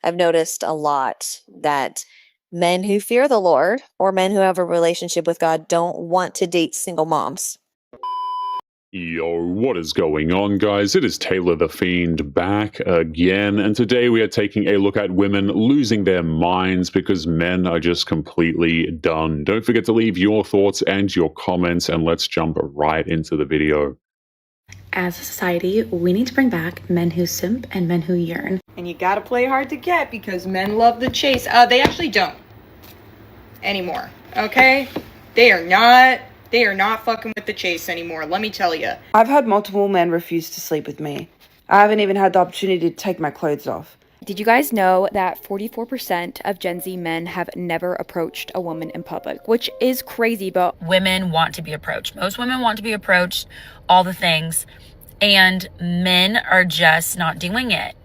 I've noticed a lot that men who fear the Lord or men who have a relationship with God don't want to date single moms. Yo, what is going on, guys? It is Taylor the Fiend back again, and today we are taking a look at women losing their minds because men are just completely done. Don't forget to leave your thoughts and your comments, and let's jump right into the video. As a society, we need to bring back men who simp and men who yearn. And you gotta play hard to get because men love the chase. They actually don't anymore, okay? They are not fucking with the chase anymore, let me tell you. I've had multiple men refuse to sleep with me. I haven't even had the opportunity to take my clothes off. Did you guys know that 44% of Gen Z men have never approached a woman in public, which is crazy, but women want to be approached. Most women want to be approached, all the things, and men are just not doing it.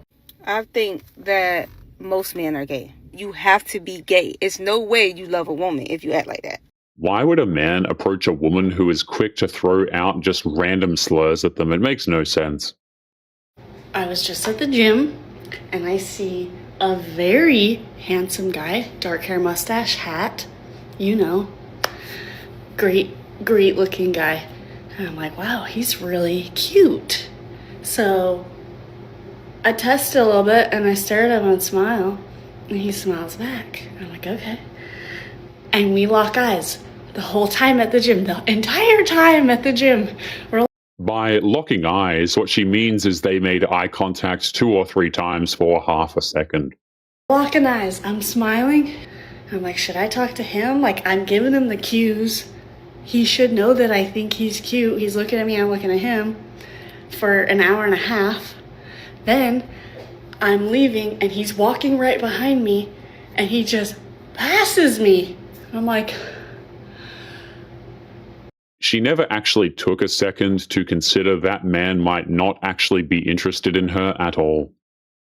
I think that most men are gay. You have to be gay. It's no way you love a woman if you act like that. Why would a man approach a woman who is quick to throw out just random slurs at them? It makes no sense. I was just at the gym and I see a very handsome guy, dark hair, mustache, hat, you know, great looking guy. And I'm like, wow, he's really cute. So I tested a little bit and I stared at him and smile, and he smiles back. I'm like, okay. And we lock eyes the whole time at the gym, the entire time at the gym. By locking eyes, what she means is they made eye contact 2 or 3 times for half a second. Locking eyes, I'm smiling. I'm like, should I talk to him? Like, I'm giving him the cues. He should know that I think he's cute. He's looking at me, I'm looking at him for an hour and a half. Then I'm leaving and he's walking right behind me and he just passes me. I'm like... She never actually took a second to consider that man might not actually be interested in her at all.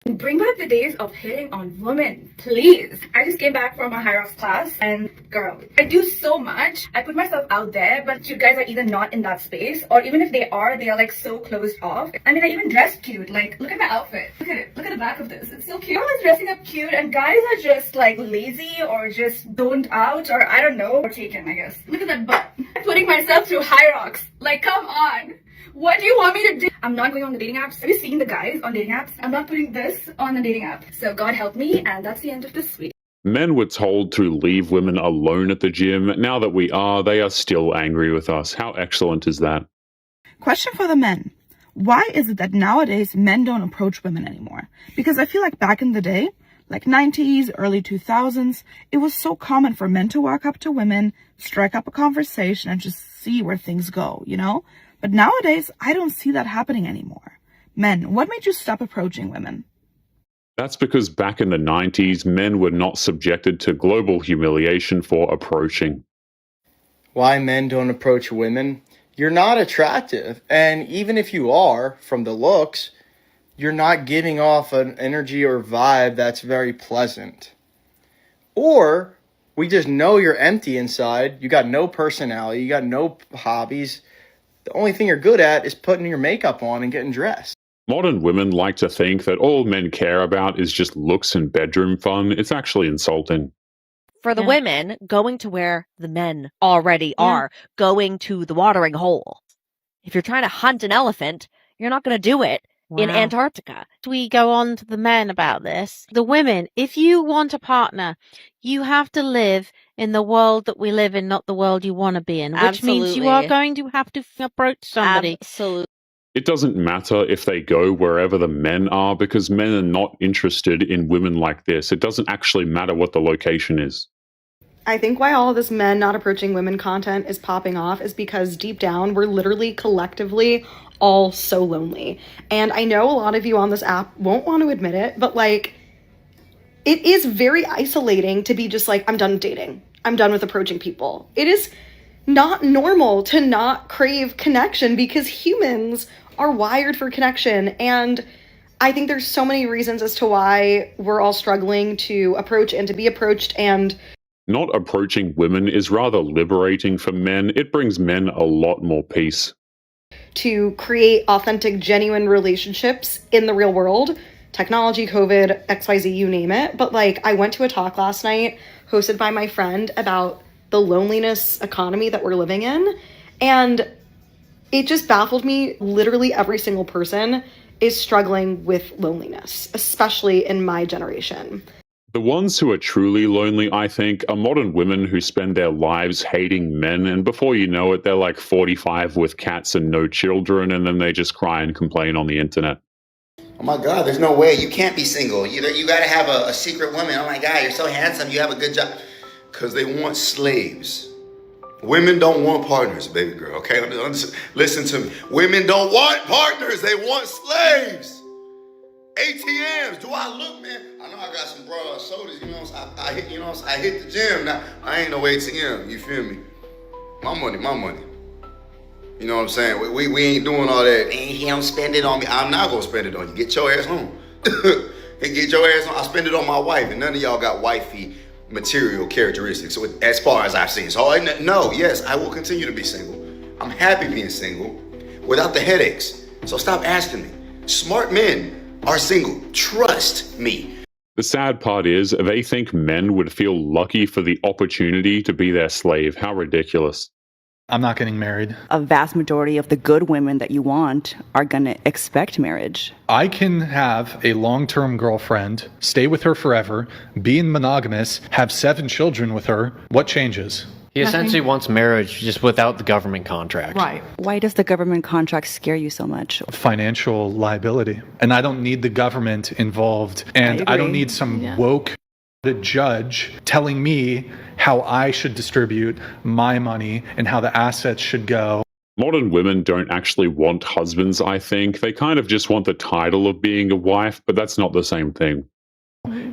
Bring back the days of hitting on women, please. I just came back from a high rocks class and girl, I do so much. I put myself out there, but you guys are either not in that space or even if they are like so closed off. I mean, I even dress cute. Like, look at my outfit. Look at it. Look at the back of this. It's so cute. I was dressing up cute and guys are just like lazy or just zoned out or I don't know, or taken, I guess. Look at that butt. I'm putting myself through high rocks. Like, come on. What do you want me to do? I'm not going on the dating apps. Have you seen the guys on dating apps? I'm not putting this on the dating app. So God help me, and that's the end of this week. Men were told to leave women alone at the gym. Now that they are still angry with us. How excellent is that? Question for the men. Why is it that nowadays men don't approach women anymore? Because I feel like back in the day, like 90s, early 2000s, it was so common for men to walk up to women, strike up a conversation, and just see where things go, you know? But nowadays, I don't see that happening anymore. Men, what made you stop approaching women? That's because back in the 90s, men were not subjected to global humiliation for approaching. Why men don't approach women? You're not attractive. And even if you are, from the looks, you're not giving off an energy or vibe that's very pleasant. Or we just know you're empty inside. You got no personality. You got no hobbies. The only thing you're good at is putting your makeup on and getting dressed. Modern women like to think that all men care about is just looks and bedroom fun. It's actually insulting. For the women, going to where the men already are, going to the watering hole. If you're trying to hunt an elephant, you're not going to do it in Antarctica. We go on to the men about this. The women, if you want a partner, you have to live in the world that we live in, not the world you want to be in, which means you are going to have to approach somebody. Absolutely. It doesn't matter if they go wherever the men are because men are not interested in women like this. It doesn't actually matter what the location is. I think why all of this men not approaching women content is popping off is because deep down, we're literally collectively all so lonely. And I know a lot of you on this app won't want to admit it, but like, it is very isolating to be just like, I'm done with dating. I'm done with approaching people. It is not normal to not crave connection because humans are wired for connection. And I think there's so many reasons as to why we're all struggling to approach and to be approached. And not approaching women is rather liberating for men. It brings men a lot more peace. To create authentic, genuine relationships in the real world, technology, COVID, XYZ, you name it. But like, I went to a talk last night hosted by my friend about the loneliness economy that we're living in. And it just baffled me. Literally every single person is struggling with loneliness, especially in my generation. The ones who are truly lonely, I think, are modern women who spend their lives hating men, and before you know it, they're like 45 with cats and no children, and then they just cry and complain on the internet. Oh my God, there's no way. You can't be single. You got to have a secret woman. Oh my God, you're so handsome. You have a good job. Because they want slaves. Women don't want partners, baby girl, okay? Listen to me. Women don't want partners. They want slaves. ATMs. Do I look, man? I know I got some broad shoulders. I hit the gym. Now, I ain't no ATM. You feel me? My money. You know what I'm saying? We ain't doing all that. He don't spend it on me. I'm not gonna spend it on you. Get your ass home. Get your ass home. I spend it on my wife, and none of y'all got wifey material characteristics. So as far as I've seen, yes, I will continue to be single. I'm happy being single, without the headaches. So stop asking me. Smart men are single. Trust me. The sad part is they think men would feel lucky for the opportunity to be their slave. How ridiculous. I'm not getting married. A vast majority of the good women that you want are going to expect marriage. I can have a long-term girlfriend, stay with her forever, be monogamous, have 7 children with her. What changes? He essentially wants marriage just without the government contract. Right. Why does the government contract scare you so much? Financial liability. And I don't need the government involved. And I don't need some woke judge telling me how I should distribute my money and how the assets should go. Modern women don't actually want husbands, I think. They kind of just want the title of being a wife, but that's not the same thing.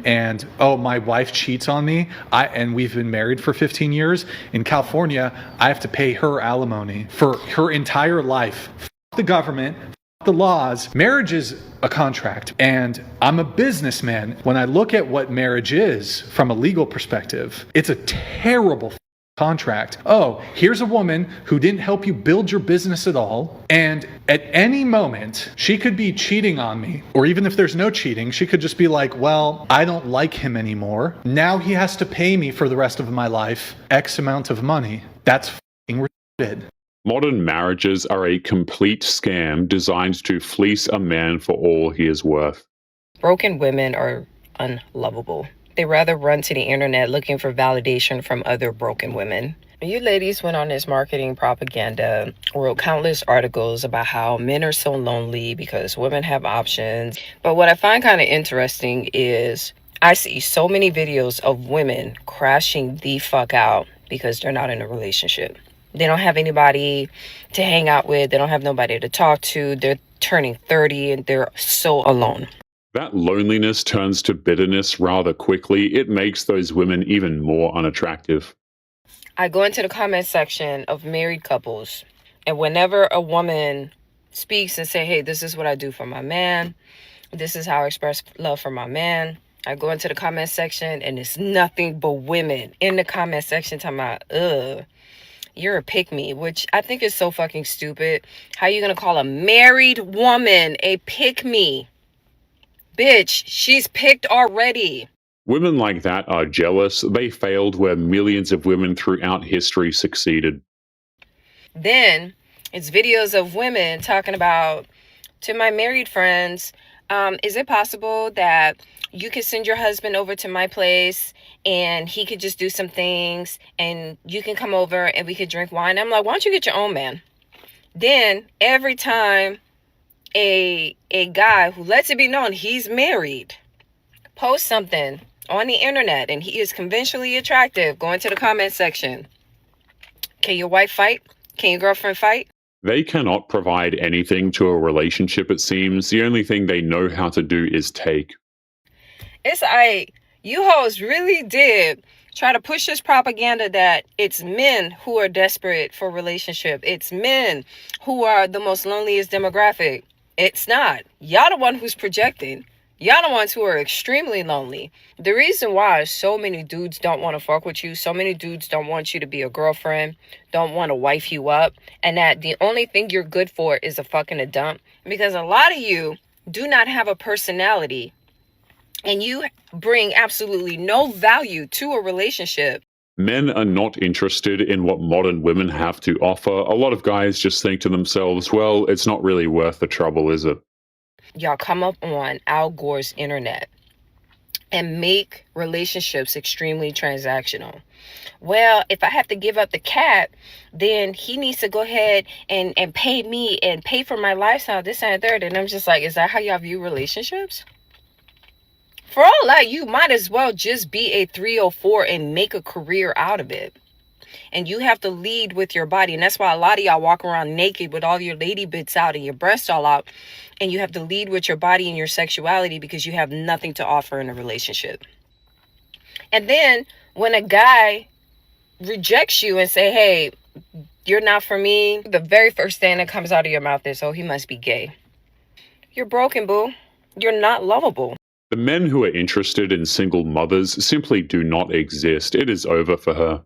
And, my wife cheats on me, and we've been married for 15 years. In California, I have to pay her alimony for her entire life. F the government, the laws. Marriage is a contract, and I'm a businessman. When I look at what marriage is from a legal perspective, it's a terrible contract. Oh, here's a woman who didn't help you build your business at all, and at any moment she could be cheating on me, or even if there's no cheating, she could just be like, well, I don't like him anymore. Now he has to pay me for the rest of my life X amount of money. That's f***ing retarded. Modern marriages are a complete scam designed to fleece a man for all he is worth. Broken women are unlovable. They rather run to the internet looking for validation from other broken women. You ladies went on this marketing propaganda, wrote countless articles about how men are so lonely because women have options. But what I find kind of interesting is I see so many videos of women crashing the fuck out because they're not in a relationship. They don't have anybody to hang out with. They don't have nobody to talk to. They're turning 30 and they're so alone. That loneliness turns to bitterness rather quickly. It makes those women even more unattractive. I go into the comment section of married couples, and whenever a woman speaks and say, hey, this is what I do for my man, this is how I express love for my man, I go into the comment section and it's nothing but women in the comment section talking about, you're a pick-me, which I think is so fucking stupid. How you gonna call a married woman a pick-me? Bitch, she's picked already. Women like that are jealous. They failed where millions of women throughout history succeeded. Then it's videos of women talking about, to my married friends, is it possible that you could send your husband over to my place and he could just do some things and you can come over and we could drink wine? I'm like, why don't you get your own man? Then every time a guy who lets it be known he's married posts something on the internet and he is conventionally attractive, go into the comment section. Can your wife fight? Can your girlfriend fight? They cannot provide anything to a relationship, it seems. The only thing they know how to do is take. It's like, you hoes really did try to push this propaganda that it's men who are desperate for relationship. It's men who are the most loneliest demographic. It's not. Y'all the one who's projecting. Y'all the ones who are extremely lonely. The reason why so many dudes don't want to fuck with you, so many dudes don't want you to be a girlfriend, don't want to wife you up, and that the only thing you're good for is a fucking a dump, because a lot of you do not have a personality, and you bring absolutely no value to a relationship. Men are not interested in what modern women have to offer. A lot of guys just think to themselves, well, it's not really worth the trouble, is it? Y'all come up on Al Gore's internet and make relationships extremely transactional. Well, if I have to give up the cat, then he needs to go ahead and pay me and pay for my lifestyle, this and third. And I'm just like, is that how y'all view relationships? For all that, you might as well just be a 304 and make a career out of it. And you have to lead with your body. And that's why a lot of y'all walk around naked with all your lady bits out and your breasts all out. And you have to lead with your body and your sexuality because you have nothing to offer in a relationship. And then when a guy rejects you and say, hey, you're not for me, the very first thing that comes out of your mouth is, oh, he must be gay. You're broken, boo. You're not lovable. The men who are interested in single mothers simply do not exist. It is over for her.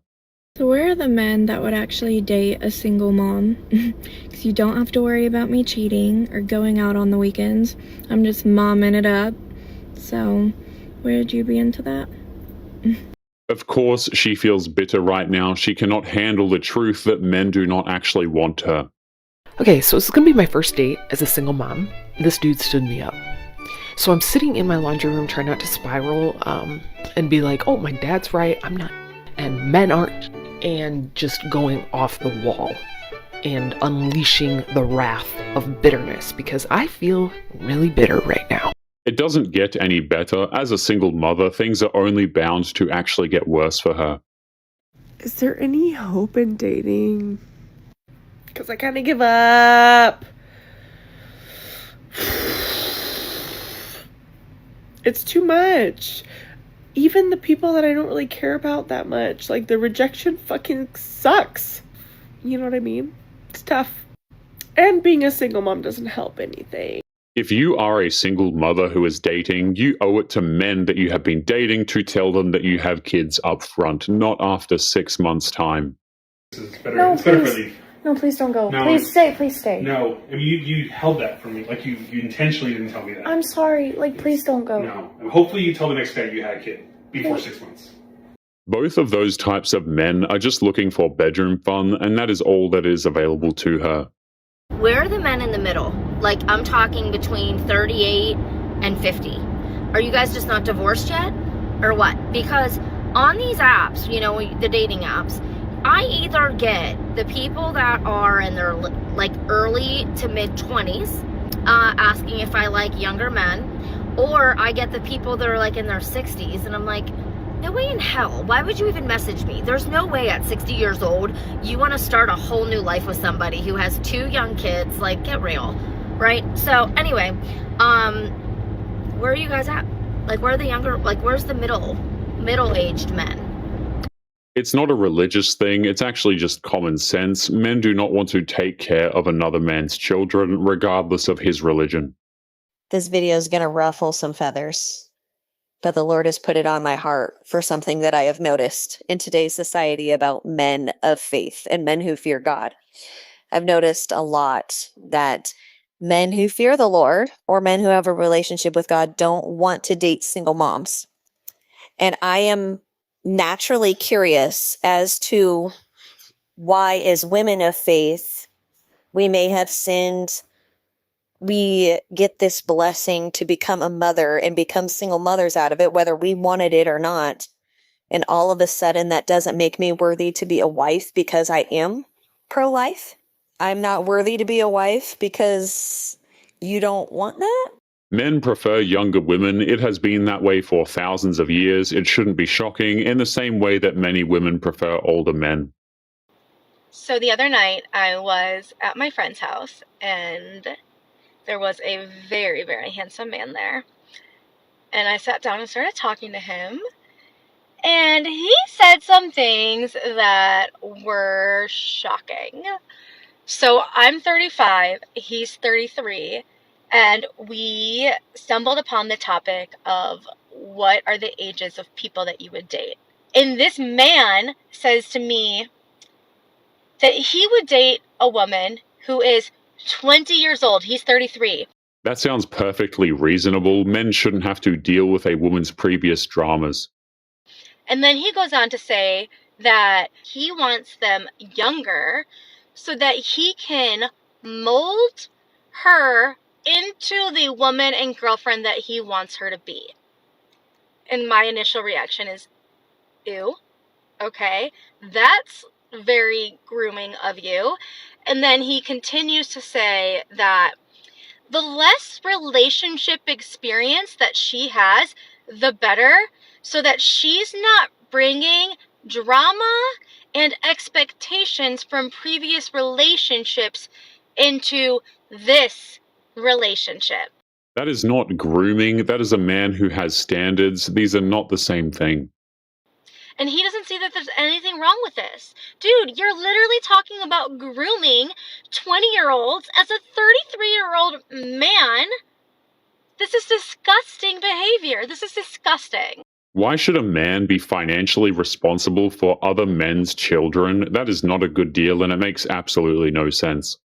So where are the men that would actually date a single mom? Because you don't have to worry about me cheating or going out on the weekends. I'm just momming it up. So would you be into that? Of course, she feels bitter right now. She cannot handle the truth that men do not actually want her. Okay, so this is gonna be my first date as a single mom. This dude stood me up. So I'm sitting in my laundry room trying not to spiral and be like, oh, my dad's right, I'm not, and men aren't, and just going off the wall and unleashing the wrath of bitterness because I feel really bitter right now. It doesn't get any better. As a single mother, things are only bound to actually get worse for her. Is there any hope in dating? Because I kind of give up. It's too much. Even the people that I don't really care about that much, like the rejection fucking sucks. You know what I mean? It's tough. And being a single mom doesn't help anything. If you are a single mother who is dating, you owe it to men that you have been dating to tell them that you have kids up front, not after 6 months' time. It's better, No, it's better please. for the... No, please don't go. No, Please stay, please stay. No, I mean, you held that from me. Like, you intentionally didn't tell me that. I'm sorry. Like, please don't go. No. Hopefully you tell the next guy you had a kid before 6 months. Both of those types of men are just looking for bedroom fun, and that is all that is available to her. Where are the men in the middle? Like, I'm talking between 38 and 50. Are you guys just not divorced yet? Or what? Because on these apps, you know, the dating apps, I either get the people that are in their like early to mid 20s asking if I like younger men, or I get the people that are like in their 60s, and I'm like, no way in hell. Why would you even message me? There's no way at 60 years old you want to start a whole new life with somebody who has 2 young kids. Like, get real, right? So anyway, where are you guys at? Like, where are the younger, like, where's the middle-aged men? It's not a religious thing, it's actually just common sense. Men do not want to take care of another man's children, regardless of his religion. This video is going to ruffle some feathers, but the Lord has put it on my heart for something that I have noticed in today's society about men of faith and men who fear God. I've noticed a lot that men who fear the Lord or men who have a relationship with God don't want to date single moms. And I am naturally curious as to why, as women of faith, we may have sinned. We get this blessing to become a mother and become single mothers out of it, whether we wanted it or not. And all of a sudden, that doesn't make me worthy to be a wife because I am pro-life. I'm not worthy to be a wife because you don't want that. Men prefer younger women. It has been that way for thousands of years. It shouldn't be shocking, in the same way that many women prefer older men. So the other night, I was at my friend's house, and there was a very, very handsome man there. And I sat down and started talking to him. And he said some things that were shocking. So I'm 35, he's 33, and we stumbled upon the topic of what are the ages of people that you would date. And this man says to me that he would date a woman who is 20 years old. He's 33. That sounds perfectly reasonable. Men shouldn't have to deal with a woman's previous dramas. And then he goes on to say that he wants them younger so that he can mold her into the woman and girlfriend that he wants her to be. And my initial reaction is, ew, okay, that's very grooming of you. And then he continues to say that the less relationship experience that she has, the better, so that she's not bringing drama and expectations from previous relationships into this relationship. That is not grooming. That is a man who has standards. These are not the same thing. And he doesn't see that there's anything wrong with this. Dude, you're literally talking about grooming 20-year-olds as a 33-year-old man. This is disgusting behavior. This is disgusting. Why should a man be financially responsible for other men's children? That is not a good deal, and it makes absolutely no sense.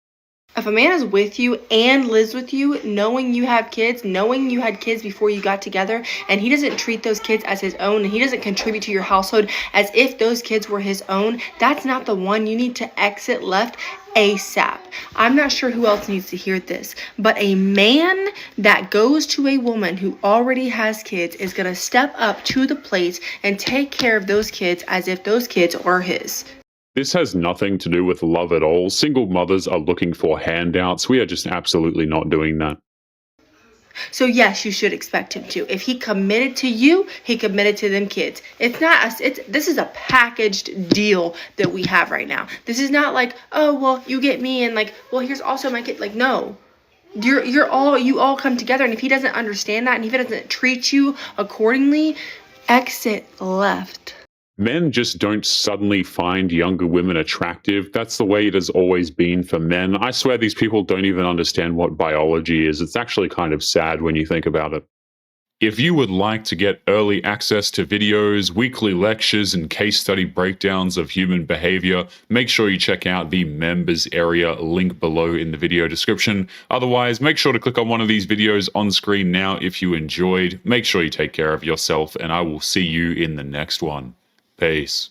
If a man is with you and lives with you, knowing you have kids, knowing you had kids before you got together, and he doesn't treat those kids as his own, and he doesn't contribute to your household as if those kids were his own, that's not the one. You need to exit left ASAP. I'm not sure who else needs to hear this, but a man that goes to a woman who already has kids is going to step up to the plate and take care of those kids as if those kids are his. This has nothing to do with love at all. Single mothers are looking for handouts. We are just absolutely not doing that. So yes, you should expect him to. If he committed to you, he committed to them kids. It's not us. This is a packaged deal that we have right now. This is not like, oh, well, you get me and like, well, here's also my kid. Like, no. You all come together, and if he doesn't understand that and if he doesn't treat you accordingly, exit left. Men just don't suddenly find younger women attractive. That's the way it has always been for men. I swear these people don't even understand what biology is. It's actually kind of sad when you think about it. If you would like to get early access to videos, weekly lectures, and case study breakdowns of human behavior, make sure you check out the members area link below in the video description. Otherwise, make sure to click on one of these videos on screen now if you enjoyed. Make sure you take care of yourself, and I will see you in the next one. Peace.